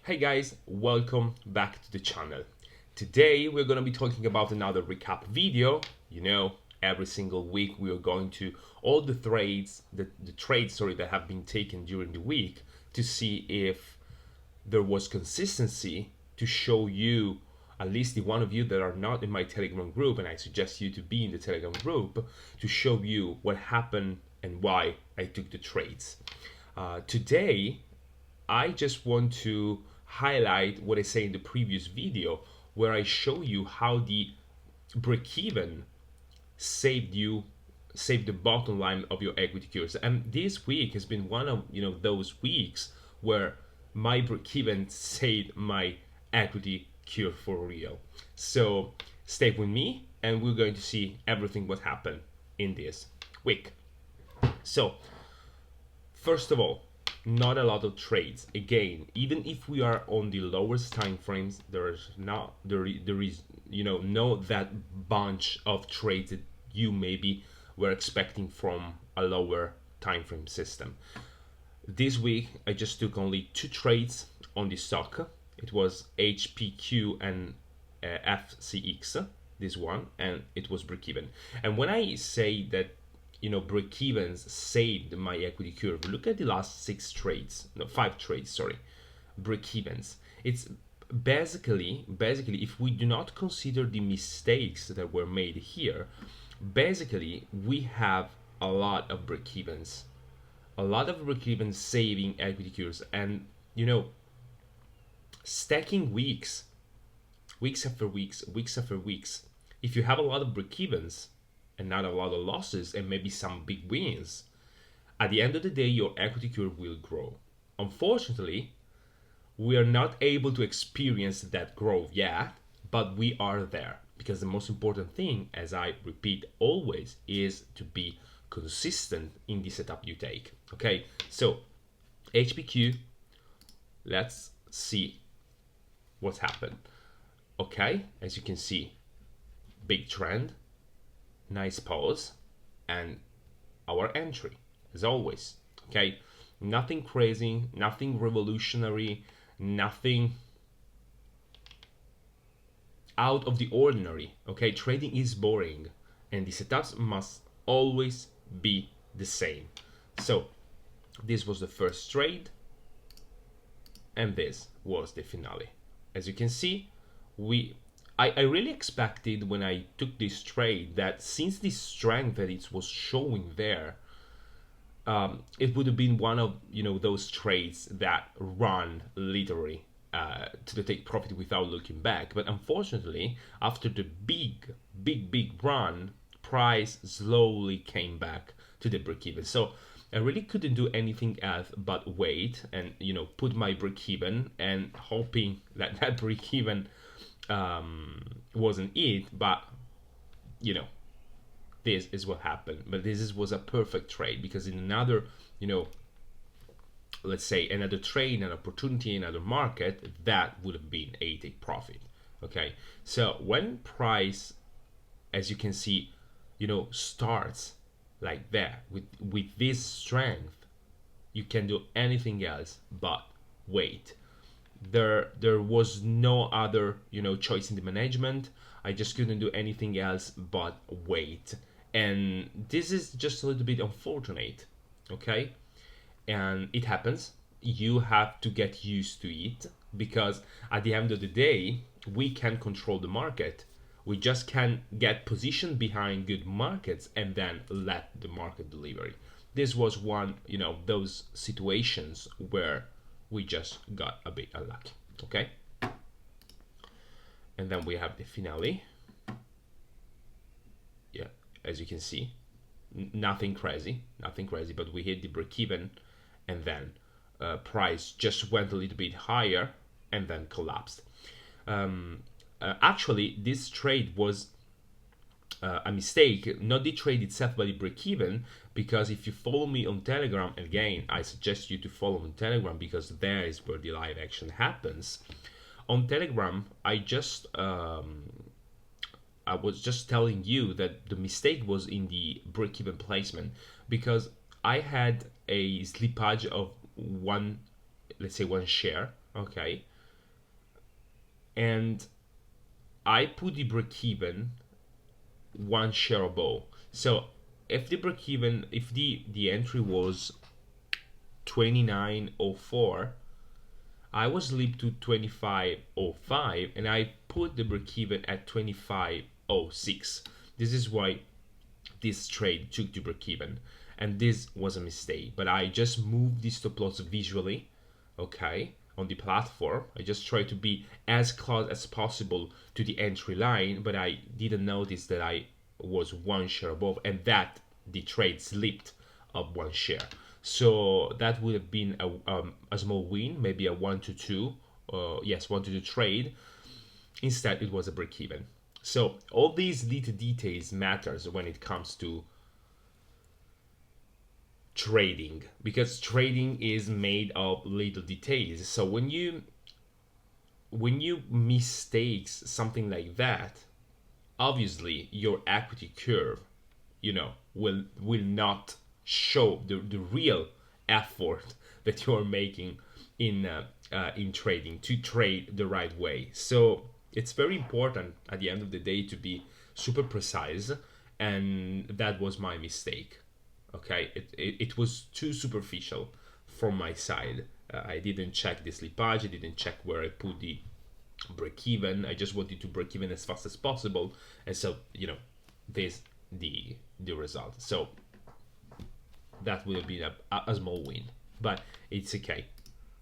Hey guys, welcome back to the channel. Today we're going to be talking about another recap video. Every single week we are going to all the trades, the trades that have been taken during the week to see if there was consistency to show you, at least the one of you that are not in my Telegram group, and I suggest you to be in the Telegram group, to show you what happened and why I took the trades. Today I just want to highlight what I say in the previous video where I show you how the break-even saved the bottom line of your equity cures. And this week has been one of those weeks where my break-even saved my equity cure for real. So stay with me and we're going to see everything what happened in this week. So first of all, not a lot of trades. Again, even if we are on the lowest time frames, there is no that bunch of trades that you maybe were expecting from a lower time frame system. This week I just took only two trades on the stock. It was HPQ and FCX, this one, and it was break even. And when I say that break-evens saved my equity curve, look at the last five trades, break-evens. It's basically if we do not consider the mistakes that were made here, basically we have a lot of break-evens saving equity curves. And stacking weeks after weeks, if you have a lot of break-evens and not a lot of losses and maybe some big wins, at the end of the day your equity curve will grow. Unfortunately, we are not able to experience that growth yet, but we are there, because the most important thing, as I repeat always, is to be consistent in the setup you take. Okay, so HPQ, let's see what's happened. Okay, as you can see, big trend, nice pause, and our entry as always. Okay, nothing crazy, nothing revolutionary, nothing out of the ordinary. Okay, trading is boring and the setups must always be the same. So this was the first trade and this was the finale. As you can see, I really expected when I took this trade that since the strength that it was showing there, it would have been one of those trades that run literally to the take profit without looking back. But unfortunately, after the big run, price slowly came back to the break even. So I really couldn't do anything else but wait and put my break even and hoping that break even wasn't it, but this is what happened. But was a perfect trade, because in another let's say another trade, an opportunity, another market, that would have been a take profit. Okay, so when price, as you can see, starts like that with this strength, you can do anything else but wait. There was no other choice in the management. I just couldn't do anything else but wait, and this is just a little bit unfortunate. Okay, and it happens. You have to get used to it, because at the end of the day we can control the market. We just can get positioned behind good markets and then let the market deliver. This was one those situations where we just got a bit unlucky. Okay, and then we have the finale. Yeah, as you can see, nothing crazy, but we hit the break even, and then price just went a little bit higher and then collapsed. Actually, this trade was a mistake, not the trade itself, but the break even. Because if you follow me on Telegram, again, I suggest you to follow on Telegram, because there is where the live action happens. On Telegram, I was just telling you that the mistake was in the break even placement, because I had a slippage of one, let's say one share. Okay, and I put the break even one share above. So if the break even, if the entry was 29.04, I was leaped to 25.05 and I put the break even at 25.06. This is why this trade took to break even, and this was a mistake. But I just moved the stop loss visually, okay, on the platform. I just tried to be as close as possible to the entry line, but I didn't notice that I was one share above and that the trade slipped up one share. So that would have been a small win, maybe a 1 to 2, yes, 1 to 2 trade. Instead, it was a break even. So all these little details matters when it comes to trading, because trading is made of little details. So when you mistakes something like that, obviously your equity curve, will not show the real effort that you are making in trading to trade the right way. So it's very important at the end of the day to be super precise, and that was my mistake. Okay, it was too superficial from my side. I didn't check the slippage, I didn't check where I put the break even. I just wanted to break even as fast as possible, and so this the result. So that would have been a small win, but it's okay.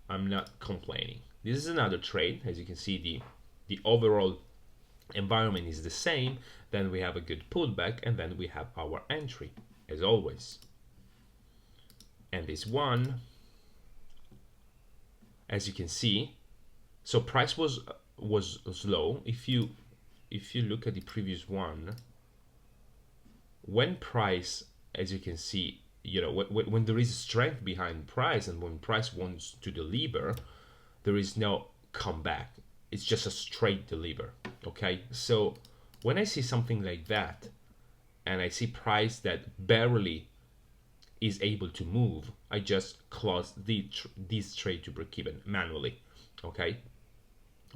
I'm not complaining. This is another trade. As you can see, the overall environment is the same. Then we have a good pullback, and then we have our entry as always. And this one, as you can see, so price was low. If you look at the previous one, when price, as you can see, when there is strength behind price and when price wants to deliver, there is no comeback. It's just a straight deliver. Okay, so when I see something like that and I see price that barely is able to move, I just close this trade to break even manually. Okay,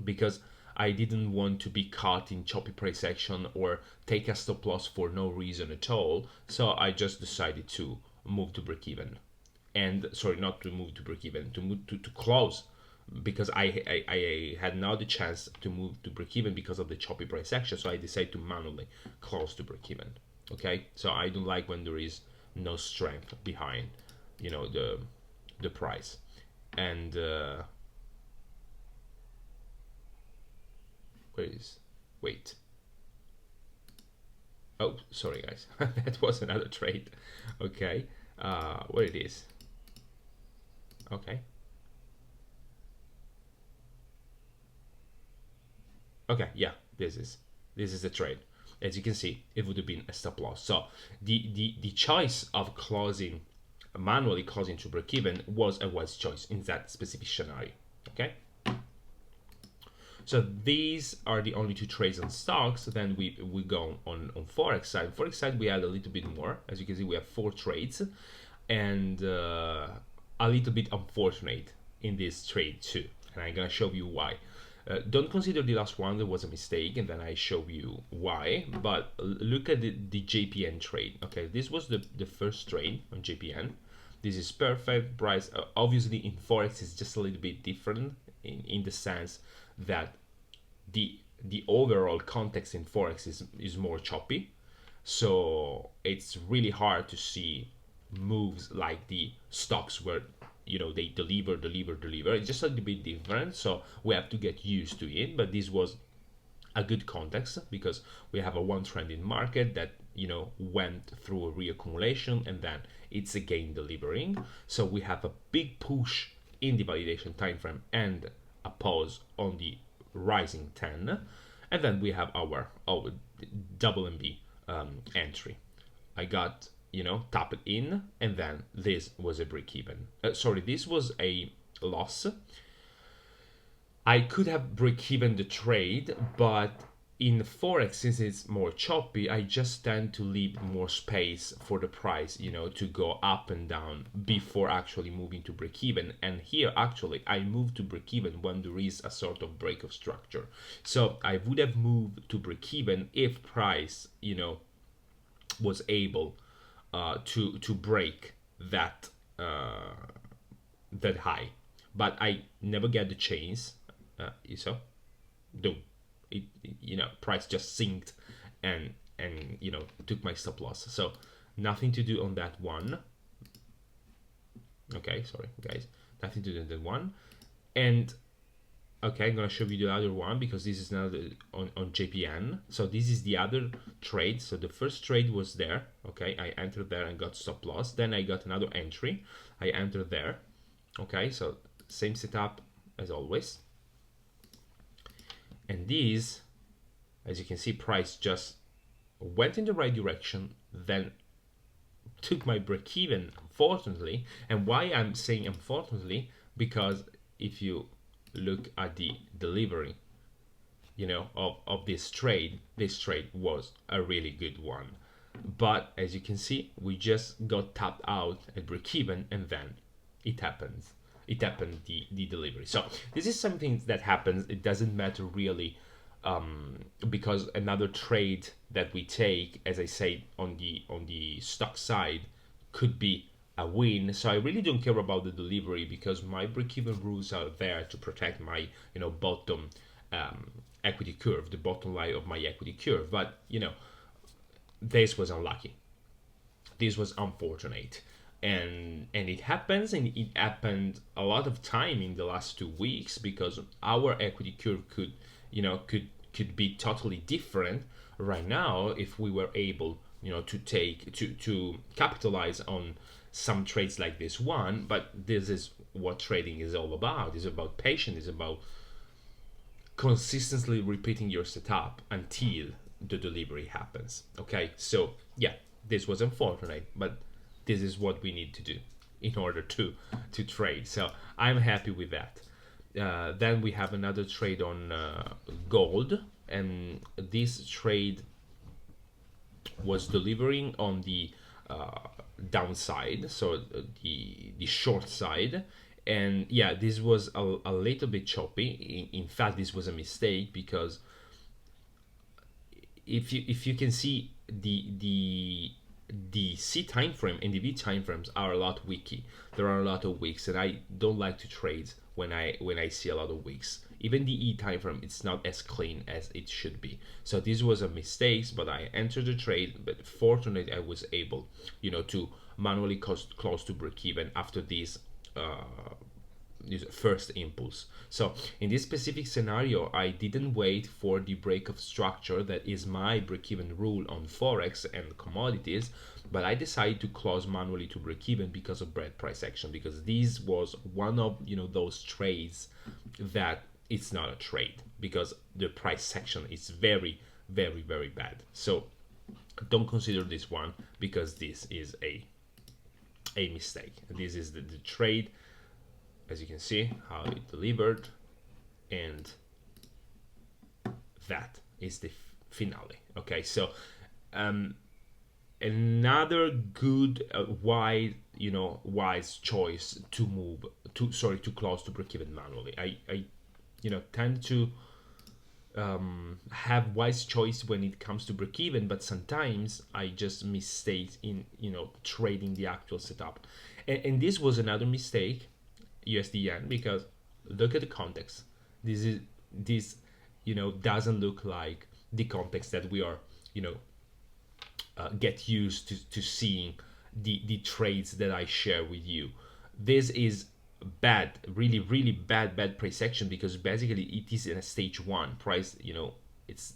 because I didn't want to be caught in choppy price action or take a stop loss for no reason at all. So I just decided to move to break even, and sorry, not to move to break even, to move to close, because I had now the chance to move to break even because of the choppy price action. So I decided to manually close to break even. Okay, so I don't like when there is no strength behind, the price, and wait. Oh, sorry guys, that was another trade. Okay, what it is? Okay. Okay, yeah, this is the trade. As you can see, it would have been a stop loss. So the choice of closing manually closing to break even was a wise choice in that specific scenario. Okay. So these are the only two trades on stocks. Then we go on forex side. Forex side we had a little bit more. As you can see, we have 4 trades, and a little bit unfortunate in this trade too. And I'm gonna show you why. Don't consider the last one, there was a mistake, and then I show you why. But look at the JPN trade. Okay, this was the first trade on JPN. This is perfect price. Obviously in forex is just a little bit different in the sense that the overall context in forex is more choppy, so it's really hard to see moves like the stocks where they deliver. It's just a little bit different, so we have to get used to it. But this was a good context because we have a one trending market that went through a reaccumulation and then it's again delivering. So we have a big push in the validation time frame and a pause on the rising 10, and then we have our double MB entry. I got tap it in, and then this was a break even. Sorry, this was a loss. I could have break even the trade, but in forex, since it's more choppy, I just tend to leave more space for the price, to go up and down before actually moving to break even. And here actually I move to break even when there is a sort of break of structure. So I would have moved to break even if price was able to break that that high, but I never get the chance. So the price just synced and took my stop loss. So nothing to do on that one. Okay, sorry guys, nothing to do on that one. And okay, I'm gonna show you the other one because this is now on JPN. So this is the other trade. So the first trade was there. Okay, I entered there and got stop loss. Then I got another entry. I entered there. Okay, so same setup as always. And these, as you can see, price just went in the right direction, then took my break even, unfortunately. And why I'm saying unfortunately, because if you look at the delivery, of this trade was a really good one. But as you can see, we just got tapped out at break even, and then it happens. It happened, the delivery. So this is something that happens. It doesn't matter really, because another trade that we take, as I said, on the stock side, could be a win. So I really don't care about the delivery because my break-even rules are there to protect my bottom equity curve, the bottom line of my equity curve. But this was unlucky. This was unfortunate. And it happens, and it happened a lot of time in the last 2 weeks because our equity curve could be totally different right now if we were able to capitalize on some trades like this one. But this is what trading is all about. It's about patience. It's about consistently repeating your setup until the delivery happens. Okay, so yeah, this was unfortunate, but this is what we need to do in order to trade. So I'm happy with that. Then we have another trade on gold, and this trade was delivering on the downside, so the short side. And yeah, this was a little bit choppy. In fact, this was a mistake because if you can see the C time frame and the V time frames are a lot wiki. There are a lot of wicks, and I don't like to trade when I see a lot of wicks. Even the E time frame, it's not as clean as it should be. So this was a mistake, but I entered the trade. But fortunately, I was able, to manually close to break even after this first impulse. So in this specific scenario, I didn't wait for the break of structure that is my break-even rule on forex and commodities, but I decided to close manually to break even because of bread price action, because this was one of those trades that it's not a trade because the price section is very, very, very bad. So don't consider this one because this is a mistake. This is the trade. As you can see how it delivered, and that is the finale. Okay, so another good wise choice to move to close to break even manually. I tend to have wise choice when it comes to break even, but sometimes I just mistake in trading the actual setup, and this was another mistake. USD yen, because look at the context. This doesn't look like the context that we are get used to seeing the trades that I share with you. This is bad, really, really bad price action, because basically it is in a stage one price. It's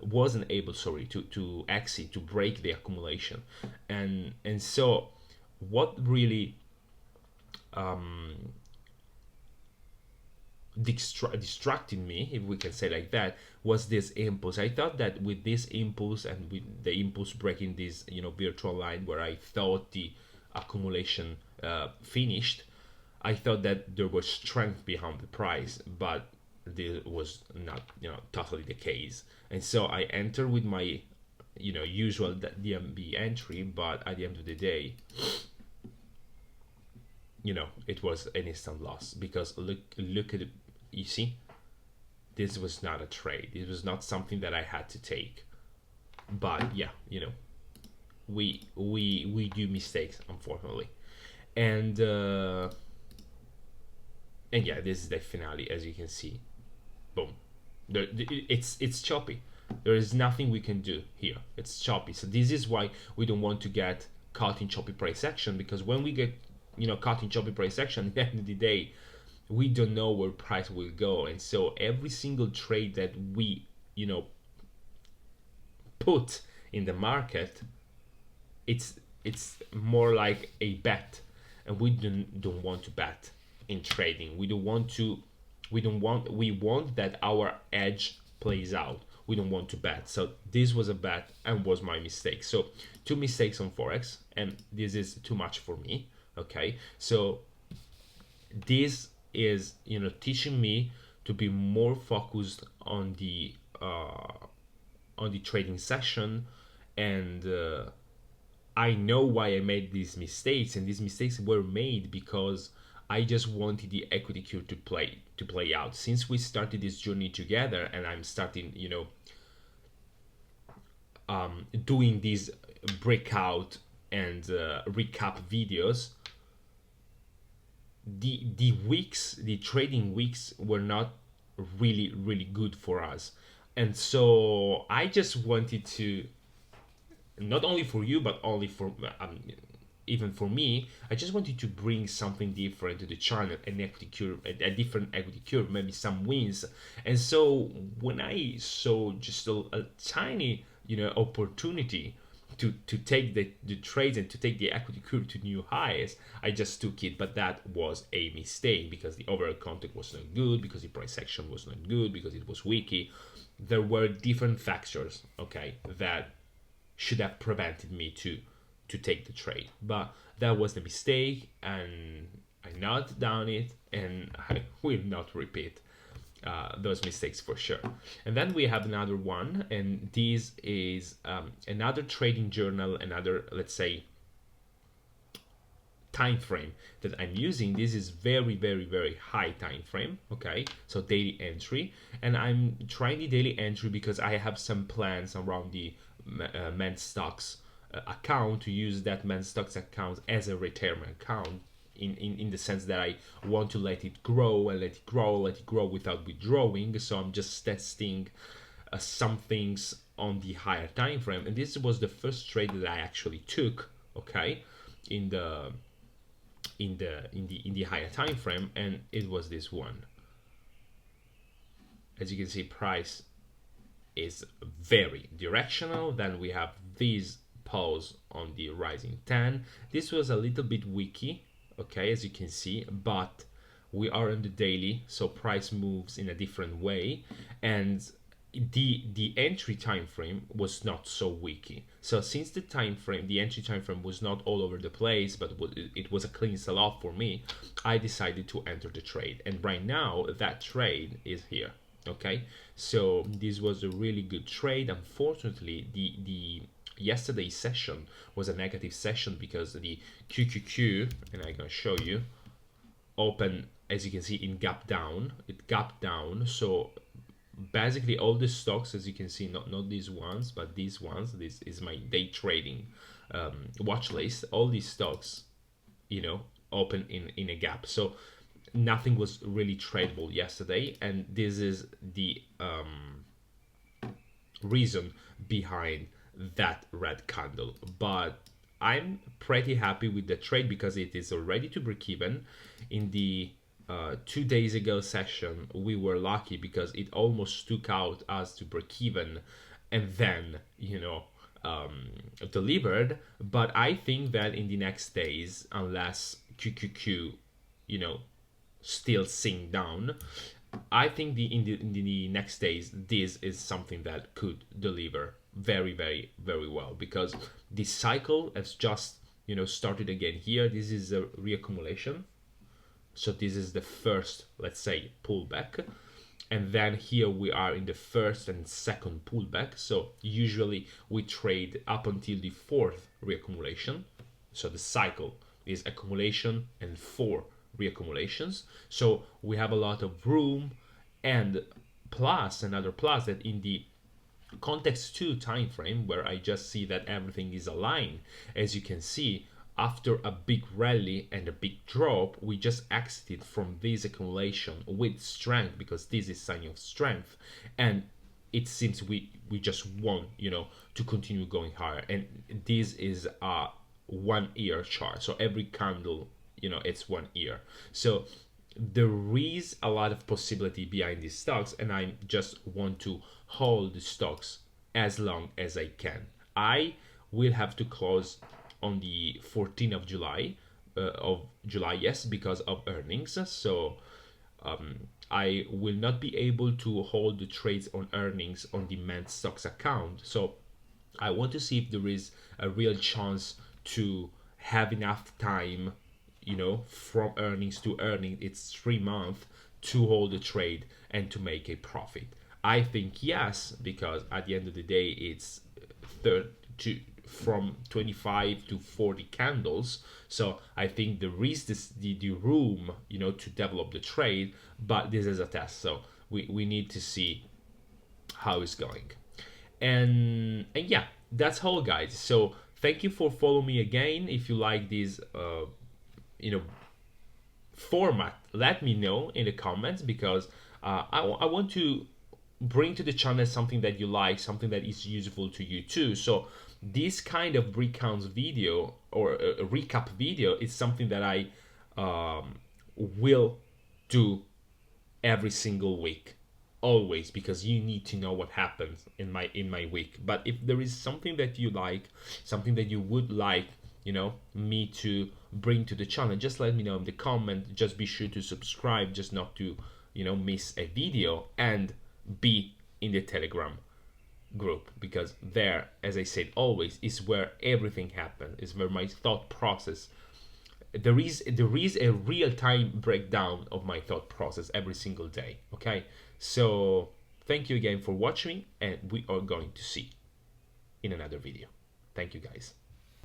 wasn't able to exit, to break the accumulation, and so what really distracted me, if we can say like that, was this impulse. I thought that with this impulse and with the impulse breaking this virtual line where I thought the accumulation finished, I thought that there was strength behind the price, but this was not totally the case, and so I entered with my usual DMB entry, but at the end of the day, it was an instant loss because look at it. You see, this was not a trade. It was not something that I had to take. But yeah, we do mistakes, unfortunately, and yeah, this is the finale, as you can see. Boom. It's choppy. There is nothing we can do here. It's choppy. So this is why we don't want to get caught in choppy price action, because when we get caught in choppy price action, at the end of the day, we don't know where price will go, and so every single trade that we put in the market, it's more like a bet, and we don't want to bet in trading. We want that our edge plays out. We don't want to bet. So this was a bet and was my mistake. So 2 mistakes on forex, and this is too much for me. Okay, so this is teaching me to be more focused on the trading session, and I know why I made these mistakes, and these mistakes were made because I just wanted the equity curve to play out. Since we started this journey together, and I'm starting doing these breakout and recap videos, the trading weeks were not really good for us, and so I just wanted to, not only for you but only for even for me, I just wanted to bring something different to the channel, an equity curve, a different equity curve, maybe some wins. And so when I saw just a tiny opportunity to take the trades and to take the equity curve to new highs, I just took it. But that was a mistake, because the overall context was not good, because the price action was not good, because it was weaky. There were different factors, okay, that should have prevented me to take the trade. But that was the mistake, and I not done it, and I will not repeat those mistakes for sure. And then we have another one, and this is another trading journal, another, let's say, time frame that I'm using. This is very high time frame, okay, so daily entry, and I'm trying the daily entry because I have some plans around the MentStocks account, to use that MentStocks account as a retirement account, in the sense that I want to let it grow and let it grow without withdrawing. So I'm just testing some things on the higher time frame, and this was the first trade that I actually took, okay, in the higher time frame, and it was this one. As you can see, price is very directional. Then we have these pause on the rising 10. This was a little bit weaky, okay, as you can see, but we are on the daily, so price moves in a different way, and the entry time frame was not so weaky. So since the entry time frame was not all over the place, but it was a clean sell-off for me, I decided to enter the trade, and right now that trade is here. Okay, so this was a really good trade. Unfortunately, the yesterday's session was a negative session because the QQQ, and I'm gonna show you, open, as you can see, in gap down. It gapped down. So basically all the stocks, as you can see, not these ones, but these ones, this is my day trading watch list. All these stocks, open in a gap. So nothing was really tradable yesterday, and this is the reason behind that red candle. But I'm pretty happy with the trade because it is already to break even. In the 2 days ago session, we were lucky because it almost took out us to break even, and then delivered. But I think that in the next days, unless QQQ still sink down, I think in the next days, this is something that could deliver very well, because the cycle has just started again here. This is a reaccumulation, so this is the first, let's say, pullback, and then here we are in the first and second pullback. So usually we trade up until the fourth reaccumulation. So the cycle is accumulation and 4 reaccumulations. So we have a lot of room, and plus another plus that in the context 2 time frame, where I just see that everything is aligned, as you can see, after a big rally and a big drop, we just exited from this accumulation with strength, because this is sign of strength, and it seems we just want, to continue going higher. And this is a 1 year chart, so every candle, it's 1 year. So there is a lot of possibility behind these stocks, and I just want to hold the stocks as long as I can. I will have to close on the 14th of July, yes, because of earnings. So I will not be able to hold the trades on earnings on the MentStocks account. So I want to see if there is a real chance to have enough time, from earnings to earning, it's 3 months, to hold the trade and to make a profit. I think yes, because at the end of the day, it's from 25 to 40 candles. So I think there is the room, to develop the trade, but this is a test. So we need to see how it's going. And yeah, that's all, guys. So thank you for following me again. If you like this, format, let me know in the comments, because I want to bring to the channel something that you like, something that is useful to you too. So this kind of recounts video, or a recap video, is something that I will do every single week, always, because you need to know what happens in my week. But if there is something that you like, something that you would like, me to bring to the channel, just let me know in the comment. Just be sure to subscribe, just not to miss a video, and be in the Telegram group, because there, as I said, always is where everything happens, is where my thought process, there is a real-time breakdown of my thought process every single day. Okay, so thank you again for watching, and we are going to see in another video. Thank you, guys.